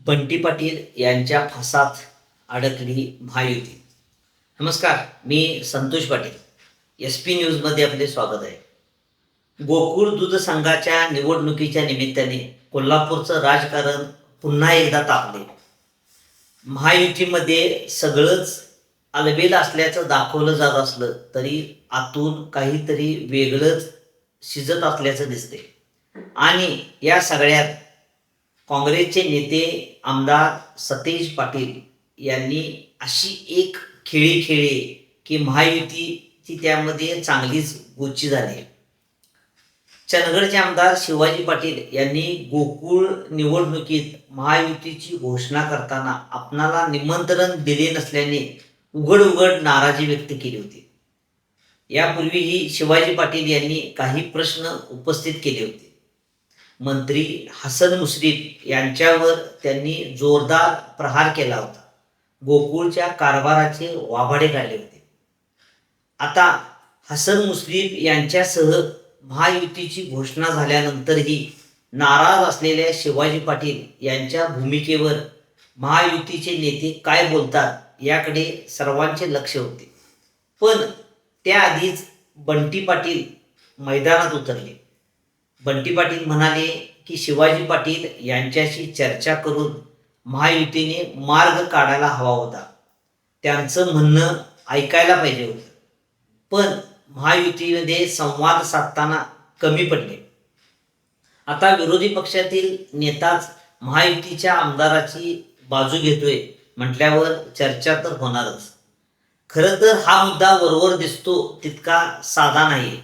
बंटी पाटील यांच्या फासात अडकली महायुती. नमस्कार, मी संतोष पाटील. SP न्यूजमध्ये आपले स्वागत आहे. गोकुळ दूध संघाच्या निवडणुकीच्या निमित्ताने कोल्हापूरचं राजकारण पुन्हा एकदा तापले. महायुतीमध्ये सगळंच अलबेल असल्याचं दाखवलं जात असलं तरी आतून काहीतरी वेगळंच शिजत असल्याचं दिसते. आणि या सगळ्यात काँग्रेसचे नेते आमदार सतेज पाटील यांनी अशी एक खेळी खेळली की महायुतीची त्यामध्ये चांगलीच गोची झाली. चंदगडचे आमदार शिवाजी पाटील यांनी गोकुळ निवडणुकीत महायुतीची घोषणा करताना आपणाला निमंत्रण दिले नसल्याने उघड उघड नाराजी व्यक्त केली होती. यापूर्वीही शिवाजी पाटील यांनी काही प्रश्न उपस्थित केले होते. मंत्री हसन मुश्रीफ यांच्यावर त्यांनी जोरदार प्रहार केला होता. गोकुळच्या कारभाराचे वाभाडे काढले होते. आता हसन मुश्रीफ यांच्यासह महायुतीची घोषणा झाल्यानंतरही नाराज असलेल्या शिवाजी पाटील यांच्या भूमिकेवर महायुतीचे नेते काय बोलतात याकडे सर्वांचे लक्ष होते. पण त्याआधीच बंटी पाटील मैदानात उतरले. बंटी पाटील म्हणाले की शिवाजी पाटील यांच्याशी चर्चा करून महायुतीने मार्ग काढायला हवा होता. त्यांचं म्हणणं ऐकायला पाहिजे होतं. पण महायुतीमध्ये संवाद साधताना कमी पडले. आता विरोधी पक्षातील नेताच महायुतीच्या आमदाराची बाजू घेतोय म्हटल्यावर चर्चा तर होणारच. खरं तर हा मुद्दा वरवर दिसतो तितका साधा नाही.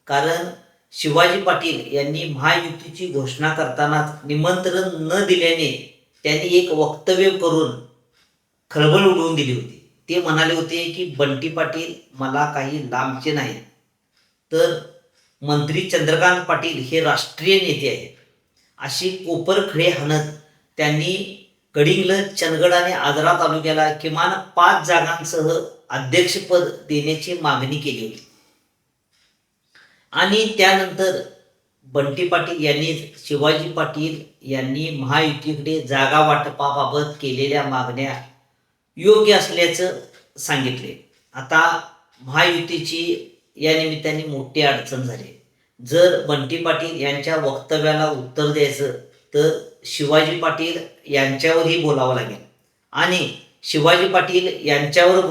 कारण शिवाजी पाटील यांनी महायुतीची घोषणा करताना निमंत्रण न दिल्याने त्यांनी एक वक्तव्य करून खळबळ उडवून दिली होती. ते म्हणाले होते की बंटी पाटील मला काही लांबचे नाहीत, तर मंत्री चंद्रकांत पाटील हे राष्ट्रीय नेते आहेत. अशी कोपरखळे हाणत त्यांनी गडिंग्लज, चंदगड आणि आजरा तालुक्याला किमान 5 जागांसह अध्यक्षपद देण्याची मागणी केली होती. आणि त्यानंतर बंटी पाटील यांनी शिवाजी पाटील यांनी महायुतीकडे जागा वाटपाबाबत केलेल्या मागण्या योग्य असल्याचं सांगितले. आता महायुतीची या निमित्ताने मोठी अडचण झाली. जर बंटी पाटील यांच्या वक्तव्याला उत्तर द्यायचं तर शिवाजी पाटील यांच्यावरही बोलावं लागेल. आणि शिवाजी पाटील यांच्यावर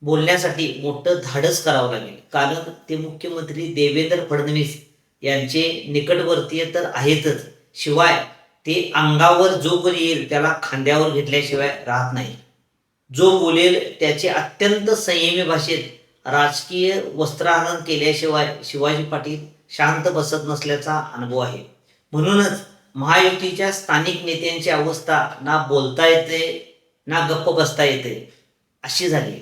बोलण्यासाठी मोठं धाडस करावं लागेल. कारण ते मुख्यमंत्री देवेंद्र फडणवीस यांचे निकटवर्तीय तर आहेतच, शिवाय ते अंगावर जो कोणी येईल त्याला खांद्यावर घेतल्याशिवाय राहत नाही. जो बोलेल त्याचे अत्यंत संयमी भाषेत राजकीय वस्त्रहरण केल्याशिवाय शिवाजी पाटील शांत बसत नसल्याचा अनुभव आहे. म्हणूनच महायुतीच्या स्थानिक नेत्यांची अवस्था ना बोलता येते ना गप्प बसता येते अशी झाली.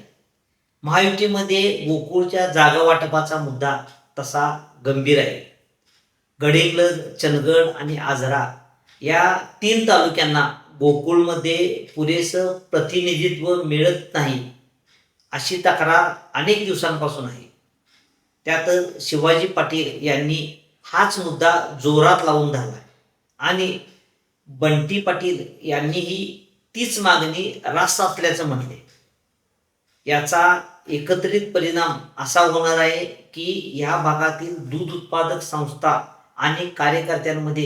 महायुतीमध्ये गोकुळच्या जागा वाटपाचा मुद्दा तसा गंभीर आहे. गडिंग्लज, चंदगड आणि आजरा या 3 तालुक्यांना गोकुळमध्ये पुरेसं प्रतिनिधित्व मिळत नाही अशी तक्रार अनेक दिवसांपासून आहे. त्यात शिवाजी पाटील यांनी हाच मुद्दा जोरात लावून धरला आणि बंटी पाटील यांनीही तीच मागणी रास्त असल्याचं म्हटले. याचा एकत्रित परिणाम असा होणार आहे की या भागातील दूध उत्पादक संस्था आणि कार्यकर्त्यांमध्ये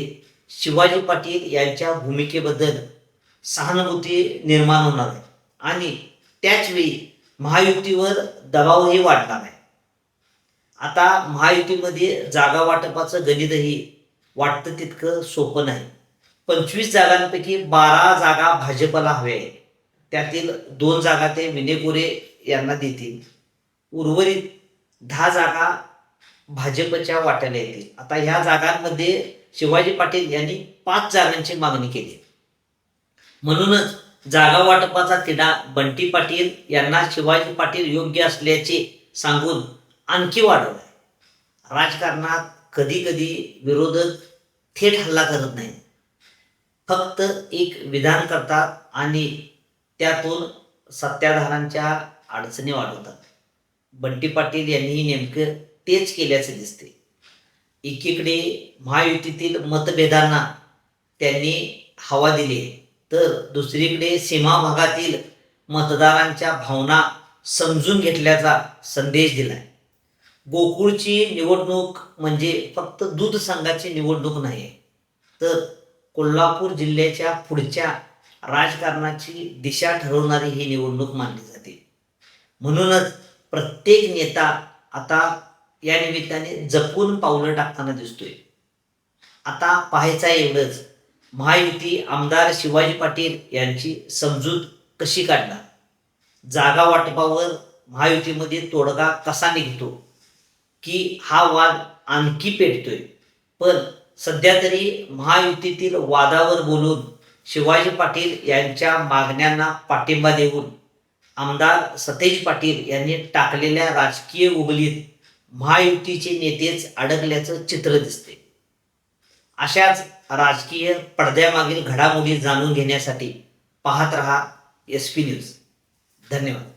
शिवाजी पाटील यांच्या भूमिकेबद्दल सहानुभूती निर्माण होणार आहे आणि त्याचवेळी महायुतीवर दबावही वाढणार आहे. आता महायुतीमध्ये जागा वाटपाचं गणितही वाटतं तितकं सोपं नाही. 25 जागांपैकी 12 जागा भाजपला हव्या आहेत. त्यातील 2 जागा ते विनय गोरे यांना देतील. उर्वरित 10 जागा भाजपच्या वाट्याला येतील. आता ह्या जागांमध्ये शिवाजी पाटील यांनी 5 जागांची मागणी केली. म्हणूनच जागा वाटपाचा तिढा बंटी पाटील यांना शिवाजी पाटील योग्य असल्याचे सांगून आणखी वाढवला. राजकारणात कधी कधी विरोधक थेट हल्ला करत नाही, फक्त एक विधान करतात आणि त्यातून सत्ताधाऱ्यांच्या अडचणी वाढवतात. बंटी पाटील यांनीही नेमकं तेच केल्याचे दिसते. एकीकडे महायुतीतील मतभेदांना त्यांनी हवा दिली, तर दुसरीकडे सीमा भागातील मतदारांच्या भावना समजून घेतल्याचा संदेश दिलाय. गोकुळची निवडणूक म्हणजे फक्त दूध संघाची निवडणूक नाही, तर कोल्हापूर जिल्ह्याच्या पुढच्या राजकारणाची दिशा ठरवणारी ही निवडणूक मानली जाते. म्हणूनच प्रत्येक नेता आता या निमित्ताने जपून पावलं टाकताना दिसतोय. आता पाहायचं आहे एवढंच, महायुती आमदार शिवाजी पाटील यांची समजूत कशी काढणार, जागा वाटपावर महायुतीमध्ये तोडगा कसा निघतो, की हा वाद आणखी पेटतोय. पण सध्या तरी महायुतीतील वादावर बोलून शिवाजी पाटील यांच्या मागण्यांना पाठिंबा देऊन आमदार सतेज पाटील यांनी टाकलेल्या राजकीय उबलीत महायुतीचे नेतेच अडकल्याचं चित्र दिसते. अशाच राजकीय पडद्यामागील घडामोडी जाणून घेण्यासाठी पाहत रहा SP न्यूज. धन्यवाद.